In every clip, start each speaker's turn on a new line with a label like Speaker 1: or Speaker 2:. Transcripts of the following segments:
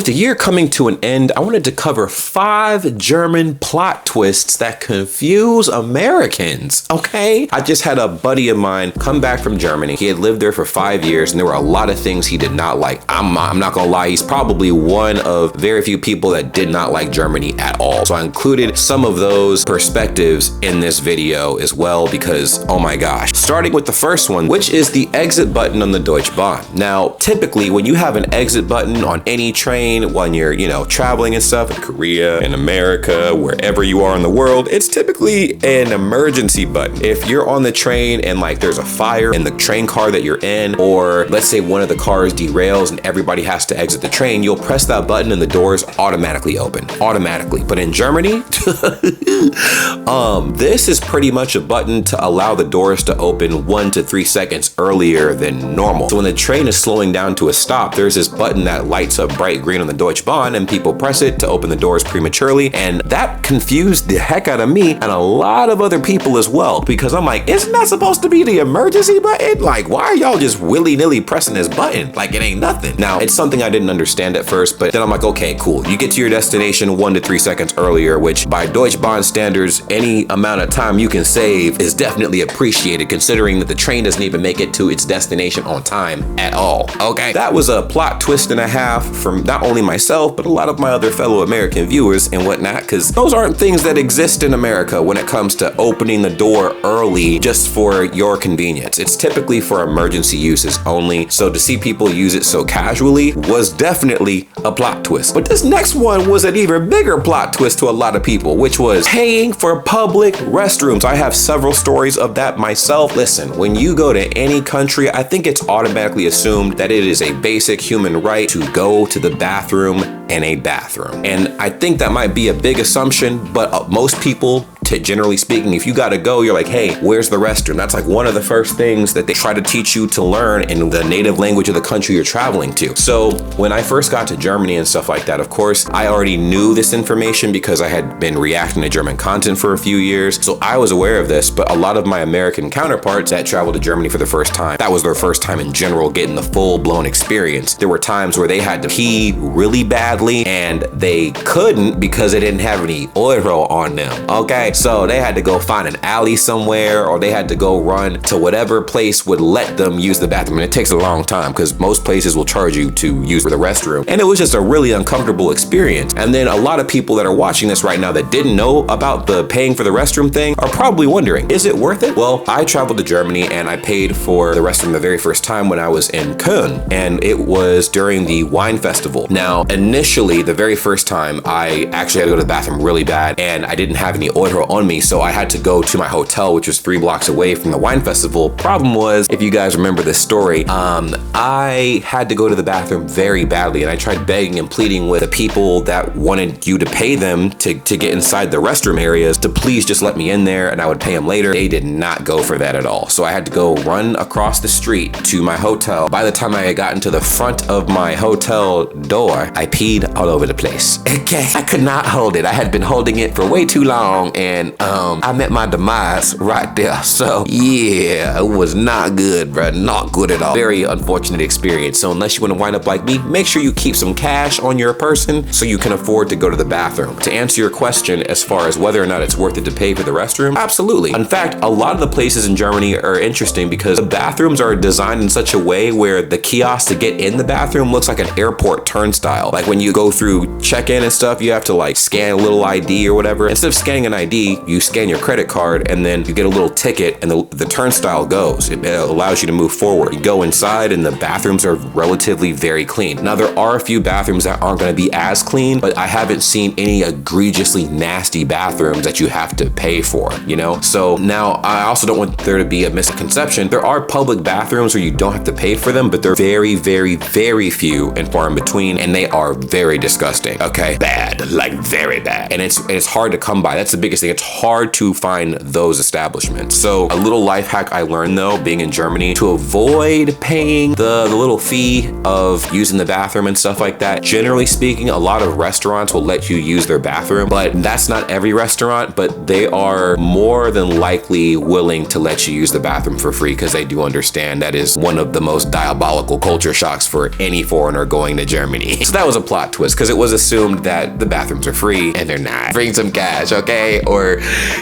Speaker 1: with the year coming to an end, I wanted to cover 5 German plot twists that confuse Americans, okay? I just had a buddy of mine come back from Germany. He had lived there for 5 years, and there were a lot of things he did not like. I'm not gonna lie, he's probably one of very few people that did not like Germany at all. So I included some of those perspectives in this video as well because, oh my gosh. Starting with the first one, which is the exit button on the Deutsche Bahn. Now, typically when you have an exit button on any train when you're, traveling and stuff in Korea, in America, wherever you are in the world, it's typically an emergency button. If you're on the train and like there's a fire in the train car that you're in, or let's say one of the cars derails and everybody has to exit the train, you'll press that button and the doors automatically open. Automatically. But in Germany, this is pretty much a button to allow the doors to open 1 to 3 seconds earlier than normal. So when the train is slowing down to a stop, there's this button that lights up bright green on the Deutsche Bahn and people press it to open the doors prematurely. And that confused the heck out of me and a lot of other people as well, because I'm like, isn't that supposed to be the emergency button? Like, why are y'all just willy-nilly pressing this button? Like it ain't nothing. Now, it's something I didn't understand at first, but then I'm like, okay, cool. You get to your destination 1 to 3 seconds earlier, which by Deutsche Bahn standards, any amount of time you can save is definitely appreciated, considering that the train doesn't even make it to its destination on time at all. Okay, that was a plot twist and a half from not only myself, but a lot of my other fellow American viewers and whatnot, because those aren't things that exist in America when it comes to opening the door early just for your convenience. It's typically for emergency uses only. So to see people use it so casually was definitely a plot twist. But this next one was an even bigger plot twist to a lot of people, which was paying for public restrooms. I have several stories of that myself. Listen, when you go to any country, I think it's automatically assumed that it is a basic human right to go to the bathroom in a bathroom. And I think that might be a big assumption, but most people, generally speaking, if you gotta go, you're like, hey, where's the restroom? That's like one of the first things that they try to teach you to learn in the native language of the country you're traveling to. So when I first got to Germany and stuff like that, of course, I already knew this information because I had been reacting to German content for a few years. So I was aware of this, but a lot of my American counterparts that traveled to Germany for the first time, that was their first time in general getting the full-blown experience. There were times where they had to pee really badly and they couldn't because they didn't have any oil on them, okay? So they had to go find an alley somewhere, or they had to go run to whatever place would let them use the bathroom. And it takes a long time because most places will charge you to use the restroom. And it was just a really uncomfortable experience. And then a lot of people that are watching this right now that didn't know about the paying for the restroom thing are probably wondering, is it worth it? Well, I traveled to Germany and I paid for the restroom the very first time when I was in Köln, and it was during the wine festival. Now, initially, the very first time, I actually had to go to the bathroom really bad and I didn't have any oil on me, so I had to go to my hotel, which was 3 blocks away from the wine festival. Problem was, if you guys remember this story, I had to go to the bathroom very badly, and I tried begging and pleading with the people that wanted you to pay them to get inside the restroom areas to please just let me in there and I would pay them later. They did not go for that at all. So I had to go run across the street to my hotel. By the time I had gotten to the front of my hotel door, I peed all over the place. Okay, I could not hold it. I had been holding it for way too long, and I met my demise right there. So yeah, it was not good, bro. Not good at all. Very unfortunate experience. So unless you want to wind up like me, make sure you keep some cash on your person so you can afford to go to the bathroom. To answer your question as far as whether or not it's worth it to pay for the restroom, absolutely. In fact, a lot of the places in Germany are interesting because the bathrooms are designed in such a way where the kiosk to get in the bathroom looks like an airport turnstile. Like when you go through check-in and stuff, you have to like scan a little ID or whatever. Instead of scanning an ID, you scan your credit card and then you get a little ticket and the turnstile goes. It allows you to move forward. You go inside and the bathrooms are relatively very clean. Now there are a few bathrooms that aren't going to be as clean, but I haven't seen any egregiously nasty bathrooms that you have to pay for, you know? So now I also don't want there to be a misconception. There are public bathrooms where you don't have to pay for them, but they're very, very, very few and far in between, and they are very disgusting. Okay, bad, like very bad. And it's hard to come by. That's the biggest thing. it's hard to find those establishments. So a little life hack I learned though, being in Germany, to avoid paying the little fee of using the bathroom and stuff like that. Generally speaking, a lot of restaurants will let you use their bathroom, but that's not every restaurant, but they are more than likely willing to let you use the bathroom for free because they do understand that is one of the most diabolical culture shocks for any foreigner going to Germany. So that was a plot twist because it was assumed that the bathrooms are free and they're not. Bring some cash, okay? Or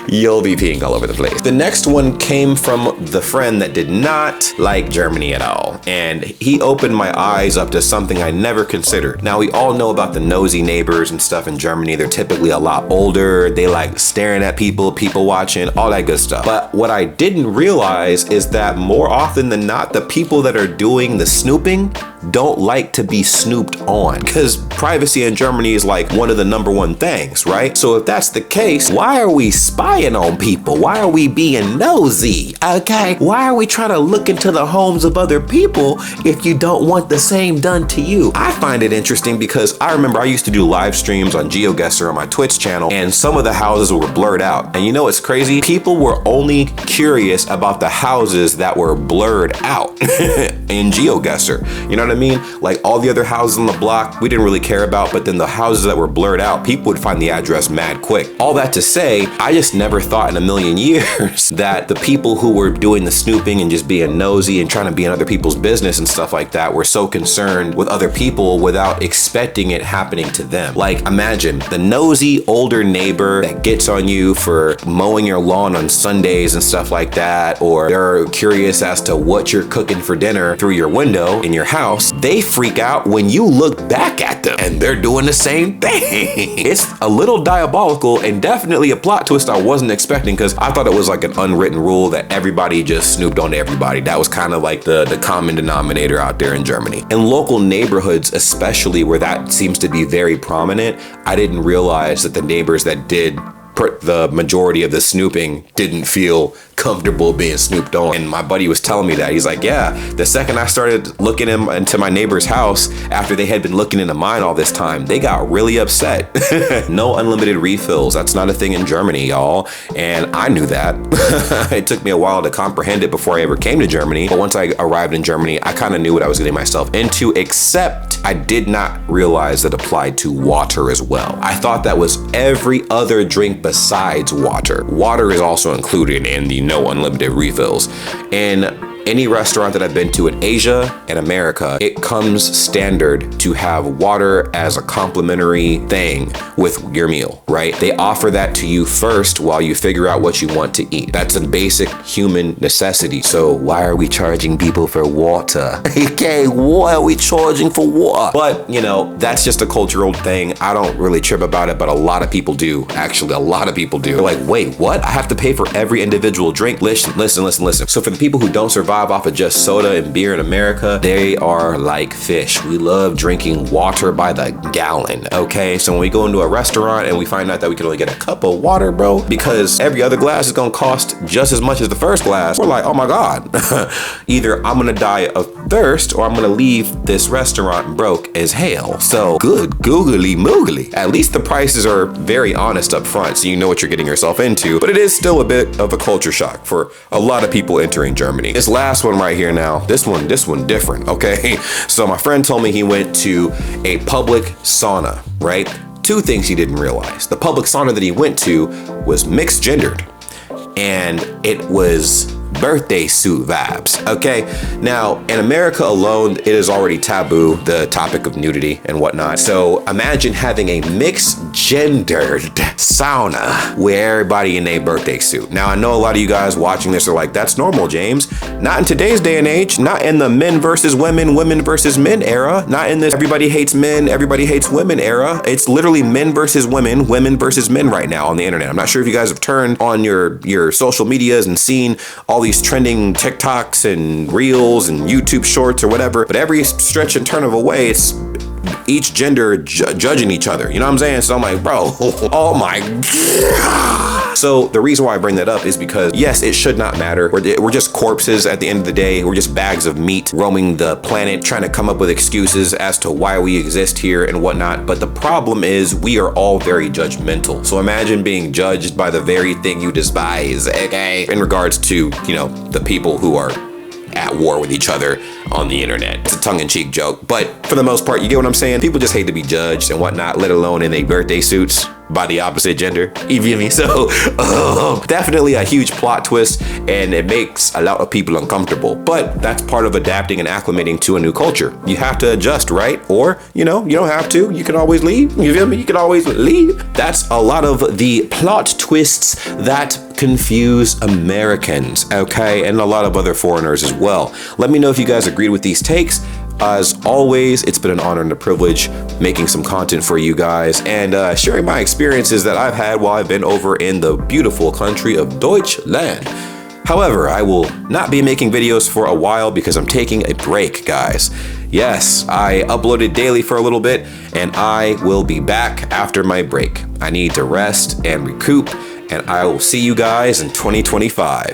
Speaker 1: you'll be peeing all over the place. The next one came from the friend that did not like Germany at all. And he opened my eyes up to something I never considered. Now we all know about the nosy neighbors and stuff in Germany. They're typically a lot older. They like staring at people watching, all that good stuff. But what I didn't realize is that more often than not, the people that are doing the snooping don't like to be snooped on, because privacy in Germany is like one of the #1 things, right? So if that's the case, why are we spying on people? Why are we being nosy? Okay, why are we trying to look into the homes of other people if you don't want the same done to you? I find it interesting because I remember I used to do live streams on GeoGuessr on my Twitch channel, and some of the houses were blurred out. And you know what's crazy? People were only curious about the houses that were blurred out in GeoGuessr. You know what I mean? Like all the other houses on the block, we didn't really care about, but then the houses that were blurred out, people would find the address mad quick. All that to say, I just never thought in a million years that the people who were doing the snooping and just being nosy and trying to be in other people's business and stuff like that were so concerned with other people without expecting it happening to them. Like imagine the nosy older neighbor that gets on you for mowing your lawn on Sundays and stuff like that, or they're curious as to what you're cooking for dinner through your window in your house. They freak out when you look back at them and they're doing the same thing. It's a little diabolical and definitely a plot twist I wasn't expecting, because I thought it was like an unwritten rule that everybody just snooped on everybody. That was kind of like the common denominator out there in Germany. In local neighborhoods, especially where that seems to be very prominent, I didn't realize that the neighbors that did the majority of the snooping didn't feel comfortable being snooped on. And my buddy was telling me that. He's like, yeah, the second I started looking into my neighbor's house after they had been looking into mine all this time, they got really upset. No unlimited refills. That's not a thing in Germany, y'all. And I knew that. It took me a while to comprehend it before I ever came to Germany. But once I arrived in Germany, I kind of knew what I was getting myself into, except I did not realize that applied to water as well. I thought that was every other drink besides water. Water is also included in the no unlimited refills. And any restaurant that I've been to in Asia and America, it comes standard to have water as a complimentary thing with your meal, right? They offer that to you first while you figure out what you want to eat. That's a basic human necessity. So why are we charging people for water? Okay, why are we charging for water? But you know, that's just a cultural thing. I don't really trip about it, but a lot of people do. Actually, a lot of people do. They're like, wait, what? I have to pay for every individual drink? Listen. So for the people who don't survive off of just soda and beer in America, they are like fish. We love drinking water by the gallon, okay? So when we go into a restaurant and we find out that we can only get a cup of water, bro, because every other glass is gonna cost just as much as the first glass, we're like, oh my God. Either I'm gonna die of thirst or I'm gonna leave this restaurant broke as hell. So good googly moogly. At least the prices are very honest up front, so you know what you're getting yourself into, but it is still a bit of a culture shock for a lot of people entering Germany. This last one right here now, this one different, okay? So my friend told me he went to a public sauna, right? Two things he didn't realize. The public sauna that he went to was mixed gendered, and it was birthday suit vibes, okay? Now, in America alone, it is already taboo, the topic of nudity and whatnot. So imagine having a mixed gendered sauna where everybody in a birthday suit. Now, I know a lot of you guys watching this are like, that's normal, James. Not in today's day and age, not in the men versus women, women versus men era, not in this everybody hates men, everybody hates women era. It's literally men versus women, women versus men right now on the internet. I'm not sure if you guys have turned on your social medias and seen all these trending TikToks and Reels and YouTube Shorts or whatever, but every stretch and turn of a way, it's each gender judging each other. You know what I'm saying? So I'm like, bro, oh my God. So the reason why I bring that up is because, yes, it should not matter. We're just corpses at the end of the day. We're just bags of meat roaming the planet, trying to come up with excuses as to why we exist here and whatnot. But the problem is we are all very judgmental. So imagine being judged by the very thing you despise, okay? In regards to, you know, the people who are at war with each other on the internet. It's a tongue-in-cheek joke, but for the most part, you get what I'm saying? People just hate to be judged and whatnot, let alone in their birthday suits by the opposite gender. You feel me? So definitely a huge plot twist, and it makes a lot of people uncomfortable. But that's part of adapting and acclimating to a new culture. You have to adjust, right? Or, you know, you don't have to. You can always leave. You feel me? You can always leave. That's a lot of the plot twists that confuse Americans, okay? And a lot of other foreigners as well. Let me know if you guys agreed with these takes. As always, it's been an honor and a privilege making some content for you guys and sharing my experiences that I've had while I've been over in the beautiful country of Deutschland. However, I will not be making videos for a while because I'm taking a break, guys. Yes, I uploaded daily for a little bit and I will be back after my break. I need to rest and recoup, and I will see you guys in 2025.